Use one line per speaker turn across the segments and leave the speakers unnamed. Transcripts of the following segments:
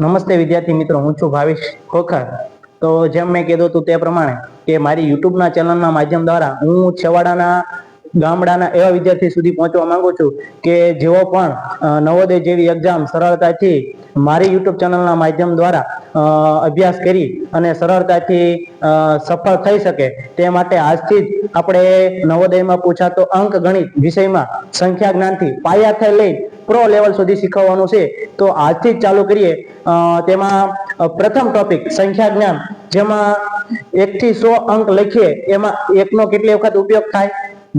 નમસ્તે વિદ્યાર્થી મિત્રો, હું છું ભાવેશ ખોખર. તો જેમ મેં કીધું હતું તે પ્રમાણે કે મારી યુટ્યુબના ચેનલના માધ્યમ દ્વારા હું છેવાડાના ગામડાના એવા વિદ્યાર્થી સુધી પહોંચવા માંગુ છું કે જેઓ પણ નવોદય જેવી એક્ઝામ સરળતાથી મારી યુટ્યુબ ચેનલના માધ્યમ દ્વારા અભ્યાસ કરી અને સરળતાથી સફળ થઈ શકે તે માટે આજથી જ આપણે નવોદયમાં પૂછાતો અંક ગણિત વિષયમાં સંખ્યા જ્ઞાનથી પાયાથી લઈ પ્રો લેવલ સુધી શીખવવાનું છે. તો આજથી જ ચાલુ કરીએ. તેમાં પ્રથમ ટોપિક સંખ્યા જ્ઞાન, જેમાં 1 થી 100 અંક લખીએ એમાં 1 નો કેટલી વખત ઉપયોગ થાય,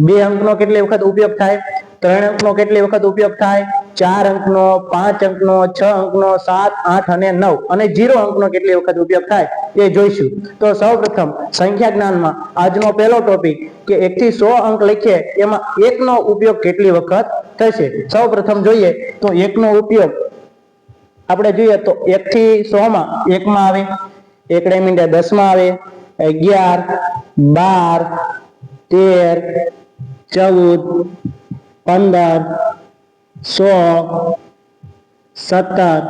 2 અંકનો કેટલી વખત ઉપયોગ થાય, 3 અંકનો કેટલી વખત ઉપયોગ થાય, 4 અંકનો, 5 અંકનો, 6 અંકનો, 7, 8 અને 9 અને 0 અંકનો કેટલી વખત ઉપયોગ થાય એ જોઈશું. તો સૌપ્રથમ સંખ્યા જ્ઞાનમાં આજનો પહેલો ટોપિક કે 1 થી 100 અંક લખીએ એમાં 1 નો ઉપયોગ કેટલી વખત થશે. સૌપ્રથમ જોઈએ તો 1 નો ઉપયોગ આપણે જોઈએ તો 1 થી 100 માં 1 માં આવે, 1 મીંડે 10 માં આવે, 11, 12, 13, 14, 15, 16, 17,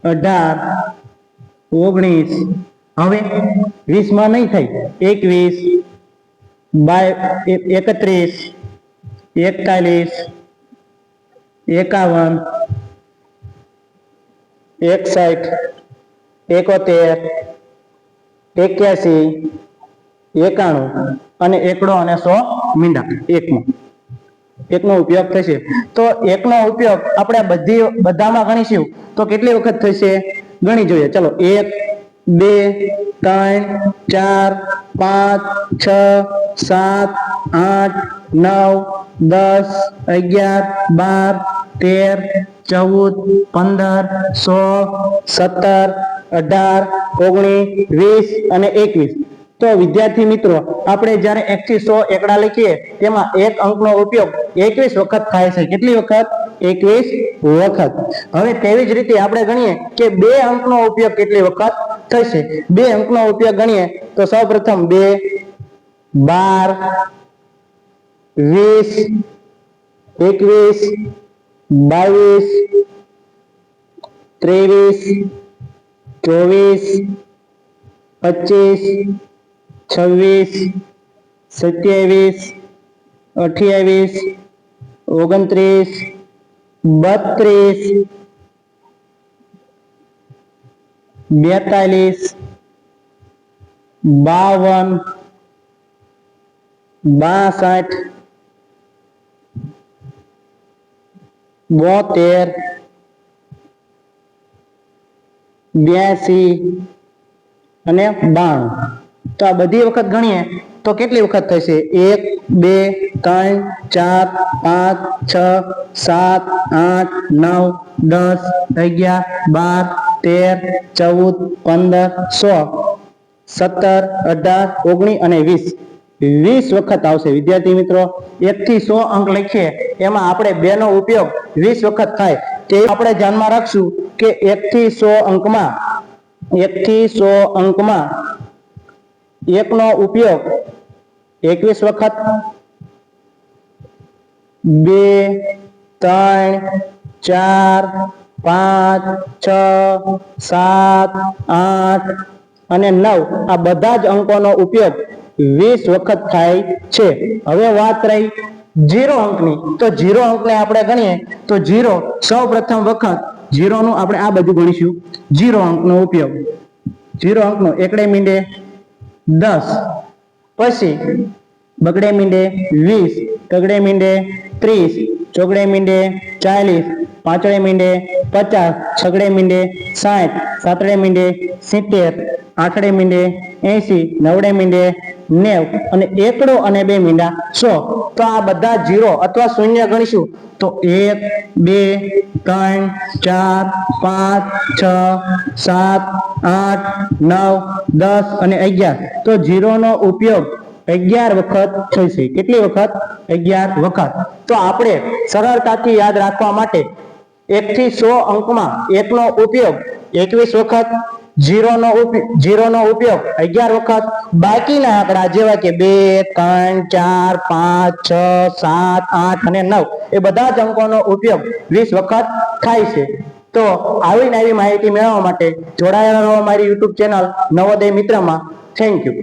18, 19, હવે 20 માં નહીં થાય, 21, 31, 41, 51, 61, 71, 81, 91 અને 1 અને 100 મીંડા 1 નો ઉપયોગ થશે. તો 1 નો ઉપયોગ આપણે બધામાં ગણીશું તો કેટલી વખત થશે ગણી જોઈએ. ચલો 1, 2, 3, 4, 5, 6, 7, 8, 9, 10, 11, 12, 13, 14, 15, 16, 17, 18, 19, 20 અને 21. તો વિદ્યાર્થી મિત્રો, આપણે જ્યારે 1 થી 100 એકડા લખીએ તેમાં 1 અંકનો ઉપયોગ 21 વખત થાય છે. કેટલી વખત? 21 વખત. હવે તેવી જ રીતે આપણે ગણીએ કે 2 અંકનો ઉપયોગ કેટલી વખત થશે. 2 અંકનો ઉપયોગ ગણીએ તો સૌપ્રથમ 2, 12, 20, 21, 22, 23, 24, 25, 26, 27, 28, 29, 32, 42, 52, 62, 72, 82 અને 92. તો આ બધી વખત ગણીએ તો કેટલી વખત થશે? 1, 2, 3, 4, 5, 6, 7, 8, 9, 10, 11, 12, 13, 14, 15, 16, 17, 18, 19 અને 20. 20 વખત આવશે. વિદ્યાર્થી મિત્રો, 1 થી 100 અંક લખીએ એમાં આપણે 2 નો ઉપયોગ 20 વખત થાય તે આપણે ધ્યાનમાં રાખશું કે 1 થી 100 અંકમાં 1 નો ઉપયોગ 21 વખત, 2, 3, 4, 5, 6, 7, 8 અને 9 આ બધા જ અંકોનો ઉપયોગ 20 વખત થાય છે. હવે વાત રહી 0 અંકની. તો 0 અંકને આપણે ગણીએ તો 0 સૌ પ્રથમ વખત 0 નું આપણે આ બધું ગણીશું. 0 અંકનો ઉપયોગ 0 અંકનો 1 મીંડે 10, પછી બગડે મીંડે 20, તગડે મીંડે 30, ચોગડે મીંડે 40, પાંચડે મીંડે 50, છગડે મીંડે 60, સાતડે મીંડે 70, આઠડે મીંડે 80, નવડે મીંડે 90 અને 1 અને 2 મીંડા 100. તો આ બધા 0 અથવા શૂન્ય ગણીશું તો 1, 2, 3, 4, 5, 6, 7, 8, 9, 10 અને 11. તો 0 નો ઉપયોગ 11 વખત થશે. કેટલી વખત? 11 વખત. તો આપણે સરળતાથી યાદ રાખવા માટે 1 થી 100 અંકમાં 1 નો ઉપયોગ 21 વખત, 0 નો ઉપયોગ 11 વખત, બાકીના આંકડા જેવા કે 2, 3, 4, 5, 6, 7, 8 અને 9 એ બધા જ અંકોનો ઉપયોગ 20 વખત થાય છે. તો આવી ને આવી માહિતી મેળવવા માટે જોડાયેલા રહો મારી યુટ્યુબ ચેનલ નવોદય મિત્રમાં. Thank you.